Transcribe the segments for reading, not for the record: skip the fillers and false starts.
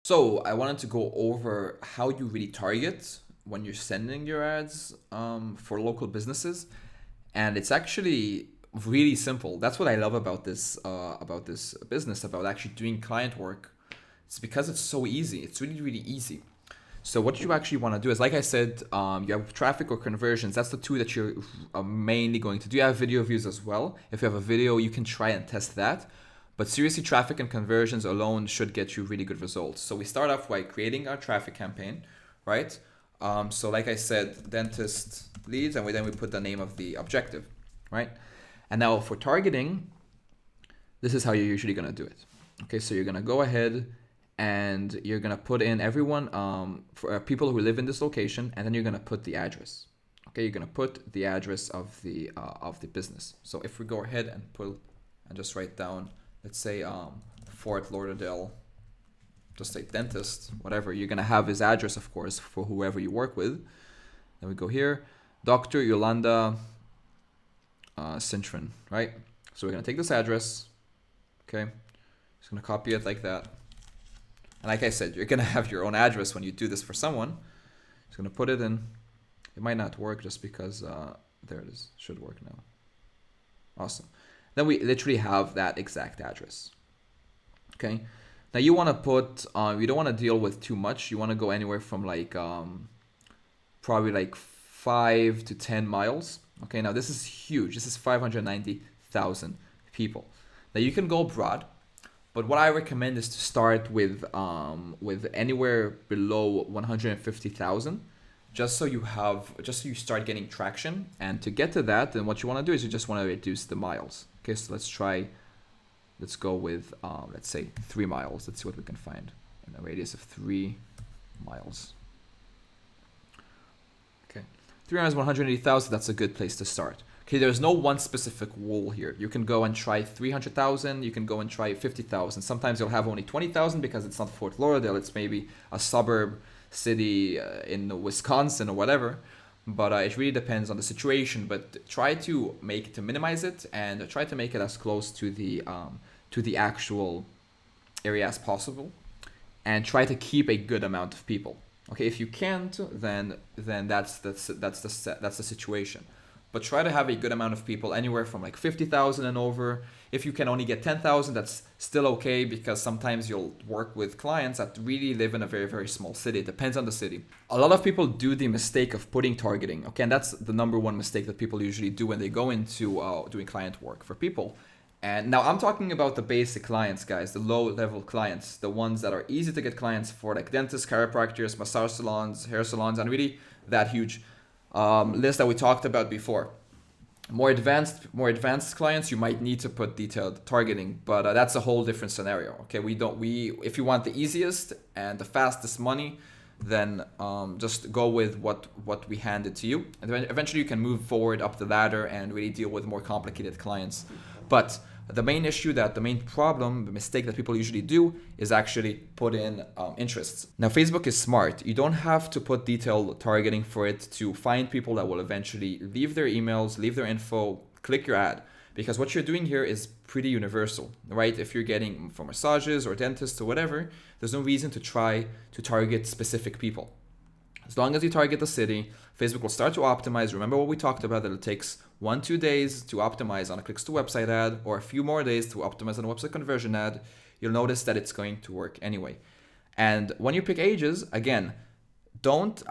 So I wanted to go over how you really target when you're sending your ads for local businesses, and it's actually really simple. That's what I love about this business, about actually doing client work. It's because it's so easy. It's really really easy. So what you actually want to do is, like I said, you have traffic or conversions. That's the two that you're mainly going to do. You have video views as well. If you have a video, you can try and test that. But seriously, traffic and conversions alone should get you really good results. So we start off by creating our traffic campaign, right? So like I said, dentist leads, and then we put the name of the objective, right? And now for targeting, this is how you're usually gonna do it. Okay, so you're gonna go ahead and you're gonna put in everyone for people who live in this location, and then you're gonna put the address. Okay, you're gonna put the address of the business. So if we go ahead and pull and just write down, let's say Fort Lauderdale, just say dentist, whatever. You're gonna have his address, of course, for whoever you work with. Then we go here, Dr. Yolanda Cintron, right? So we're gonna take this address, okay? Just gonna copy it like that. And like I said, you're gonna have your own address when you do this for someone. Just gonna put it in. It might not work just because there it is. Should work now. Awesome. Then we literally have that exact address. Okay. Now you want to put. You don't want to deal with too much. You want to go anywhere from like probably like 5 to 10 miles. Okay. Now this is huge. This is 590,000 people. Now you can go broad. But what I recommend is to start with anywhere below 150,000, just so you start getting traction. And to get to that, then what you want to do is you just want to reduce the miles. Okay, so let's go with let's say 3 miles. Let's see what we can find in a radius of 3 miles. Okay, 3 miles, 180,000. That's a good place to start. Okay, there's no one specific wall here. You can go and try 300,000. You can go and try 50,000. Sometimes you'll have only 20,000 because it's not Fort Lauderdale. It's maybe a suburb city in Wisconsin or whatever. But it really depends on the situation. But try to minimize it, and try to make it as close to the actual area as possible, and try to keep a good amount of people. Okay, if you can't, then that's the situation. But try to have a good amount of people, anywhere from like 50,000 and over. If you can only get 10,000, that's still okay, because sometimes you'll work with clients that really live in a very, very small city. It depends on the city. A lot of people do the mistake of putting targeting. Okay, and that's the number one mistake that people usually do when they go into doing client work for people. And now I'm talking about the basic clients, guys, the low level clients, the ones that are easy to get clients for, like dentists, chiropractors, massage salons, hair salons, and really that huge list that we talked about before. More advanced clients, you might need to put detailed targeting, but that's a whole different scenario. Okay, we if you want the easiest and the fastest money, then just go with what we handed to you, and then eventually you can move forward up the ladder and really deal with more complicated clients. But the main problem, the mistake that people usually do is actually put in interests. Now, Facebook is smart. You don't have to put detailed targeting for it to find people that will eventually leave their emails, leave their info, click your ad. Because what you're doing here is pretty universal, right? If you're getting for massages or dentists or whatever, there's no reason to try to target specific people. As long as you target the city, Facebook will start to optimize. Remember what we talked about, that it takes 1-2 days to optimize on a clicks to website ad, or a few more days to optimize on a website conversion ad. You'll notice that it's going to work anyway. And when you pick ages, again, don't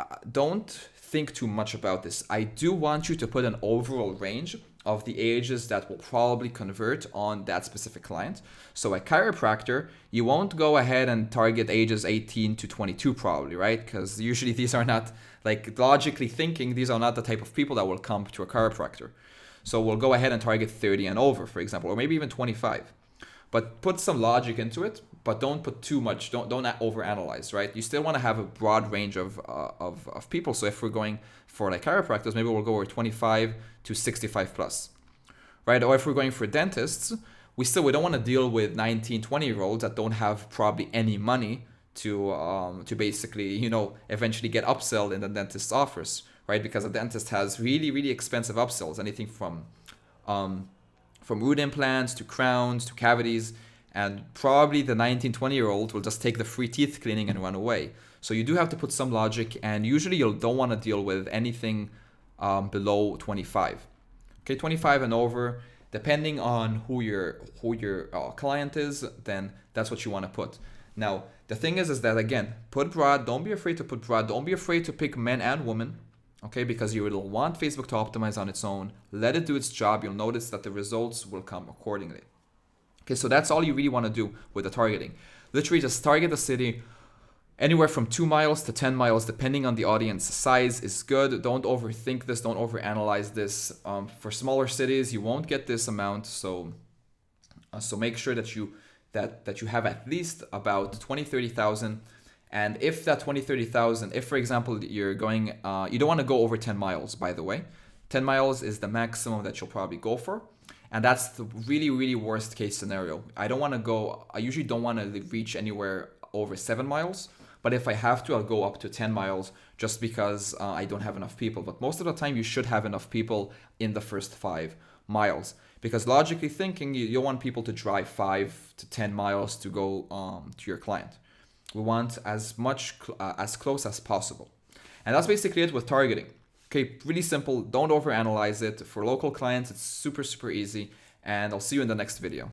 think too much about this. I do want you to put an overall range of the ages that will probably convert on that specific client. So a chiropractor, you won't go ahead and target ages 18 to 22 probably, right? Because usually these are not, like logically thinking, these are not the type of people that will come to a chiropractor. So we'll go ahead and target 30 and over, for example, or maybe even 25. But put some logic into it, but don't put too much. Don't overanalyze, right? You still want to have a broad range of people. So if we're going for like chiropractors, maybe we'll go over 25 to 65 plus, right? Or if we're going for dentists, we don't want to deal with 19, 20-year-olds that don't have probably any money to basically, eventually get upsell in the dentist's offers, right? Because a dentist has really, really expensive upsells, anything from root implants to crowns to cavities, and probably the 19-20-year-old will just take the free teeth cleaning and run away. So you do have to put some logic, and usually you don't want to deal with anything below 25. Okay, 25 and over, depending on who your client is, then that's what you want to put. Now, the thing is that, again, put broad. Don't be afraid to put broad. Don't be afraid to pick men and women, okay? Because you will want Facebook to optimize on its own. Let it do its job. You'll notice that the results will come accordingly. Okay, so that's all you really want to do with the targeting. Literally just target the city. Anywhere from 2 miles to 10 miles, depending on the audience size, is good. Don't overthink this. Don't overanalyze this. For smaller cities, you won't get this amount. So make sure that you have at least about 20-30,000. And if that 20-30,000, if for example you're going, you don't want to go over 10 miles, by the way. 10 miles is the maximum that you'll probably go for. And that's the really, really worst case scenario. I usually don't want to reach anywhere over 7 miles. But if I have to, I'll go up to 10 miles just because I don't have enough people. But most of the time, you should have enough people in the first 5 miles. Because logically thinking, you want people to drive 5 to 10 miles to go to your client. We want as close as possible. And that's basically it with targeting. Okay, really simple. Don't overanalyze it. For local clients, it's super, super easy. And I'll see you in the next video.